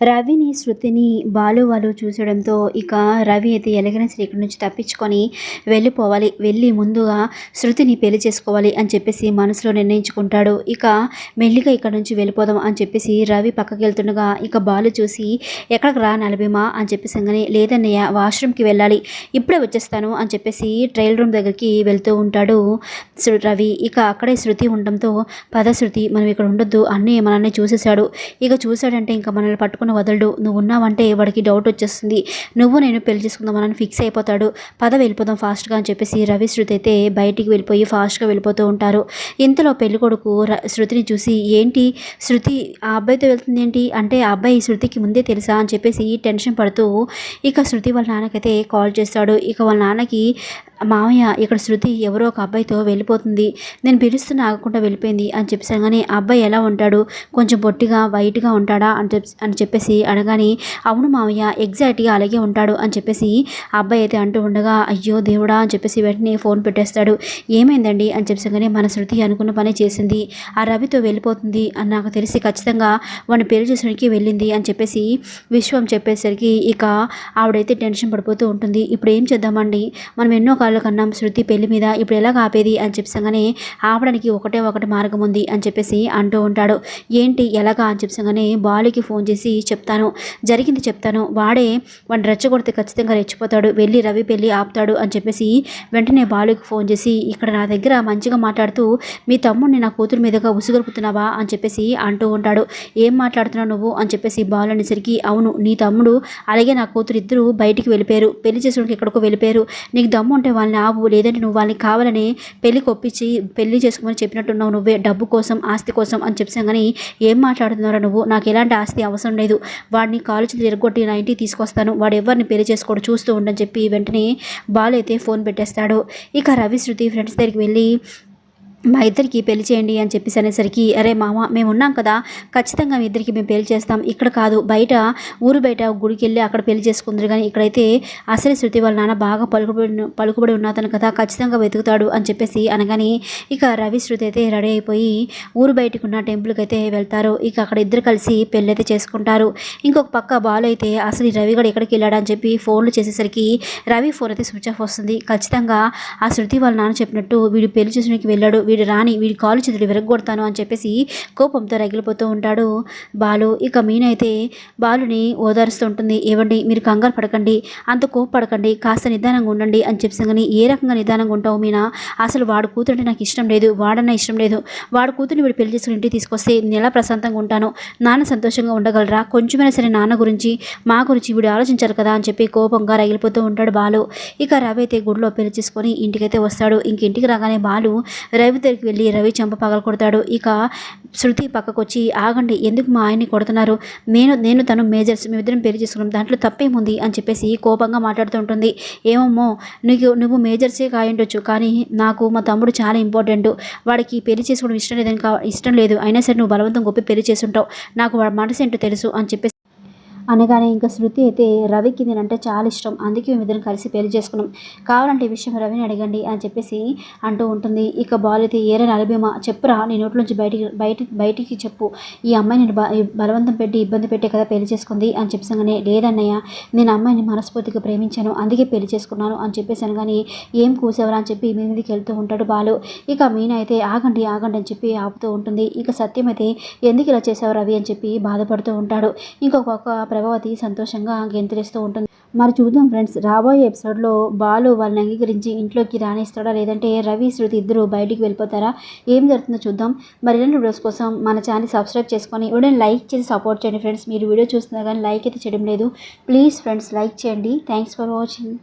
రవిని శృతిని బాలు వాళ్ళు చూసడంతో ఇక రవి అయితే ఎలాగైనా సరే ఇక్కడి నుంచి తప్పించుకొని వెళ్ళిపోవాలి, వెళ్ళి ముందుగా శృతిని పెళ్లి చేసుకోవాలి అని చెప్పేసి మనసులో నిర్ణయించుకుంటాడు. ఇక మెల్లిగా ఇక్కడ నుంచి వెళ్ళిపోదాం అని చెప్పేసి రవి పక్కకి వెళ్తుండగా ఇక బాలు చూసి ఎక్కడికి రా నలభీమా అని చెప్పేసి అనగానే లేదన్నయ్య వాష్రూమ్కి వెళ్ళాలి, ఇప్పుడే వచ్చేస్తాను అని చెప్పేసి ట్రయల్ రూమ్ దగ్గరికి వెళ్తూ ఉంటాడు రవి. ఇక అక్కడే శృతి ఉండడంతో పద శృతి మనం ఇక్కడ ఉండొద్దు, అన్నయ్య మనల్ని చూసేశాడు, ఇక చూశాడంటే ఇంకా మనల్ని పట్టుకుని వదలడు, నువ్వు ఉన్నావంటే వాడికి డౌట్ వచ్చేస్తుంది, నువ్వు నేను పెళ్లి చేసుకుందామని ఫిక్స్ అయిపోతాడు, పద వెళ్ళిపోదాం ఫాస్ట్గా అని చెప్పేసి రవి శృతి అయితే బయటికి వెళ్ళిపోయి ఫాస్ట్గా వెళ్ళిపోతూ ఉంటారు. ఇంతలో పెళ్లి కొడుకు శృతిని చూసి ఏంటి శృతి ఆ అబ్బాయితో వెళ్తుంది ఏంటి అంటే ఆ అబ్బాయి శృతికి ముందే తెలుసా అని చెప్పేసి టెన్షన్ పడుతూ ఇక శృతి వాళ్ళ నాన్నకైతే కాల్ చేస్తాడు. ఇక వాళ్ళ నాన్నకి మామయ్య ఇక్కడ శృతి ఎవరో ఒక అబ్బాయితో వెళ్ళిపోతుంది, నేను పిలుస్తున్న ఆగకుండా వెళ్ళిపోయింది అని చెప్పేసాగానే ఆ అబ్బాయి ఎలా ఉంటాడు, కొంచెం పొట్టిగా వైట్గా ఉంటాడా అని చెప్పేసి అనగానే అవును మామయ్య ఎగ్జాక్ట్గా అలాగే ఉంటాడు అని చెప్పేసి ఆ అబ్బాయి అయితే అంటూ ఉండగా అయ్యో దేవుడా అని చెప్పేసి వెంటనే ఫోన్ పెట్టేస్తాడు. ఏమైందండి అని చెప్పేసాగానే మన శృతి అనుకున్న పని చేసింది, ఆ రవితో వెళ్ళిపోతుంది అని నాకు తెలిసి ఖచ్చితంగా వాడిని పెళ్లి చేసడానికి వెళ్ళింది అని చెప్పేసి విశ్వం చెప్పేసరికి ఇక ఆవిడైతే టెన్షన్ పడిపోతూ ఉంటుంది. ఇప్పుడు ఏం చేద్దామండి, మనం ఎన్నో కన్నా శృతి పెళ్లి మీద ఇప్పుడు ఎలా ఆపేది అని చెప్పగానే ఆపడానికి ఒకటి మార్గం ఉంది అని చెప్పేసి అంటూ ఉంటాడు. ఏంటి ఎలాగా అని చెప్పగానే బాలుకి ఫోన్ చేసి చెప్తాను, జరిగింది చెప్తాను, వాడిని రెచ్చగొడితే ఖచ్చితంగా రెచ్చిపోతాడు, వెళ్ళి రవి పెళ్ళి ఆపుతాడు అని చెప్పేసి వెంటనే బాలుకి ఫోన్ చేసి ఇక్కడ నా దగ్గర మంచిగా మాట్లాడుతూ మీ తమ్ముడిని నా కూతురు మీదుగా ఉసుగొలుపుతున్నావా అని చెప్పేసి అంటూ ఉంటాడు. ఏం మాట్లాడుతున్నావు నువ్వు అని చెప్పేసి బాలు అనేసరికి అవును నీ తమ్ముడు అలాగే నా కూతురు ఇద్దరు బయటికి వెళ్ళిపోయారు, పెళ్లి చేసుకోవడానికి ఎక్కడికో వెళ్ళిపోయారు, నీకు దమ్ము ఉంటే వాళ్ళని ఆపు, లేదంటే నువ్వు వాళ్ళని కావాలని పెళ్లికి ఒప్పించి పెళ్లి చేసుకోమని చెప్పినట్టున్నావు, నువ్వే డబ్బు కోసం ఆస్తి కోసం అని చెప్పాను. కానీ ఏం మాట్లాడుతున్నారా నువ్వు, నాకు ఎలాంటి ఆస్తి అవసరం లేదు, వాడిని కాలేజీ తిరగొట్టి నా ఇంటికి తీసుకొస్తాను, వాడు ఎవరిని పెళ్లి చేసుకోవడం చూస్తూ ఉండని చెప్పి వెంటనే బాలు అయితే ఫోన్ పెట్టేస్తాడు. ఇక రవి శృతి ఫ్రెండ్స్ దగ్గరికి వెళ్ళి మా ఇద్దరికి పెళ్లి చేయండి అని చెప్పేసి అనేసరికి అరే మామ మేము ఉన్నాం కదా, ఖచ్చితంగా మీ ఇద్దరికి మేము పెళ్లి చేస్తాం, ఇక్కడ కాదు బయట ఊరు బయట గుడికి వెళ్ళి అక్కడ పెళ్లి చేసుకుందరు, కానీ ఇక్కడైతే అసలు శృతి వాళ్ళ నాన్న బాగా పలుకుబడి ఉన్నతను కదా, ఖచ్చితంగా వెతుకుతాడు అని చెప్పేసి అనగానే ఇక రవి శృతి అయితే రెడీ అయిపోయి ఊరు బయటకు ఉన్న టెంపుల్కి అయితే వెళ్తారు. ఇక అక్కడ ఇద్దరు కలిసి పెళ్ళి అయితే చేసుకుంటారు. ఇంకొక పక్క బాలు అయితే అసలు ఈ రవి గడు ఎక్కడికి వెళ్ళాడని చెప్పి ఫోన్లు చేసేసరికి రవి ఫోన్ అయితే స్విచ్ ఆఫ్ వస్తుంది. ఖచ్చితంగా ఆ శృతి వాళ్ళ నాన్న చెప్పినట్టు వీడు పెళ్లి చేసుకునికి వెళ్ళాడు, వీడు రాని వీడి కాలు చేతులు విరగొడతాను అని చెప్పేసి కోపంతో రగిలిపోతూ ఉంటాడు బాలు. ఇక మీనైతే బాలుని ఓదారుస్తూ ఉంటుంది. ఏవండి మీరు కంగారు పడకండి, అంత కోపపడకండి, కాస్త నిదానంగా ఉండండి అని చెప్పి ఏ రకంగా నిదానంగా ఉంటావు మీనా, అసలు వాడు కూతురంటే నాకు ఇష్టం లేదు, వాడన్నా ఇష్టం లేదు, వాడు కూతురిని వీడు పెళ్లి చేసుకుని ఇంటికి తీసుకొస్తే నేను ఎలా ప్రశాంతంగా ఉంటాను, నాన్న సంతోషంగా ఉండగలరా, కొంచెమైనా సరే నాన్న గురించి మా గురించి వీడు ఆలోచించారు కదా అని చెప్పి కోపంగా రగిలిపోతూ ఉంటాడు బాలు. ఇక రవి అయితే గుడిలో పెళ్లి చేసుకొని ఇంటికైతే వస్తాడు. ఇంటికి రాగానే బాలు రవి దగ్గరికి వెళ్ళి రవి చెంప పగల కొడతాడు. ఇక శృతి పక్కకు వచ్చి ఆగండి, ఎందుకు మా ఆయన్ని కొడుతున్నారు, నేను తను మేజర్స్ మేమిద్దరం పెళ్లి చేసుకున్నాం, దాంట్లో తప్పేముంది అని చెప్పేసి కోపంగా మాట్లాడుతూ ఉంటుంది. ఏమమ్మో నువ్వు మేజర్సే కాయుండొచ్చు, కానీ నాకు మా తమ్ముడు చాలా ఇంపార్టెంట్, వాడికి పెళ్లి చేసుకోవడం ఇష్టం లేదు, అయినా సరే నువ్వు బలవంతం గొప్పి పెళ్లి చేసుంటావు, నాకు వాడి మనసు ఏంటో తెలుసు అని చెప్పేసి అనగానే ఇంకా శృతి అయితే రవికి నేనంటే చాలా ఇష్టం, అందుకే మేమిద్దరం కలిసి పెళ్లి చేసుకున్నాం, కావాలంటే ఈ విషయం రవిని అడగండి అని చెప్పేసి అంటూ ఉంటుంది. ఇక బాలు అయితే ఏరే నలభీమా చెప్పురా, నీ నోట్లోంచి బయటికి చెప్పు, ఈ అమ్మాయిని బలవంతం పెట్టి ఇబ్బంది పెట్టే కదా పెళ్లి చేసుకుంది అని చెప్పేసాగానే లేదన్నయ్య నేను అమ్మాయిని మనస్ఫూర్తిగా ప్రేమించాను, అందుకే పెళ్లి చేసుకున్నాను అని చెప్పేసాను. కానీ ఏం కూసేవరా అని చెప్పి మీ మీదకి వెళ్తూ ఉంటాడు బాలు. ఇక మీనా అయితే ఆగండి అని చెప్పి ఆపుతూ ఉంటుంది. ఇక సత్యం అయితే ఎందుకు ఇలా చేసావు రవి అని చెప్పి బాధపడుతూ ఉంటాడు. ఇంకొక ప్రభావతి సంతోషంగా గెంతులేస్తూ ఉంటుంది. మరి చూద్దాం ఫ్రెండ్స్, రాబోయే ఎపిసోడ్లో బాలు వాళ్ళని అంగీకరించి ఇంట్లోకి రానిస్తాడా, లేదంటే రవి శృతి ఇద్దరు బయటికి వెళ్ళిపోతారా, ఏం జరుగుతుందో చూద్దాం. మరి ఇలాంటి వీడియోస్ కోసం మన ఛానల్ సబ్స్క్రైబ్ చేసుకొని వీడియోని లైక్ చేసి సపోర్ట్ చేయండి ఫ్రెండ్స్. మీరు వీడియో చూస్తున్నా కానీ లైక్ అయితే చేయడం లేదు, ప్లీజ్ ఫ్రెండ్స్ లైక్ చేయండి. Thanks for watching.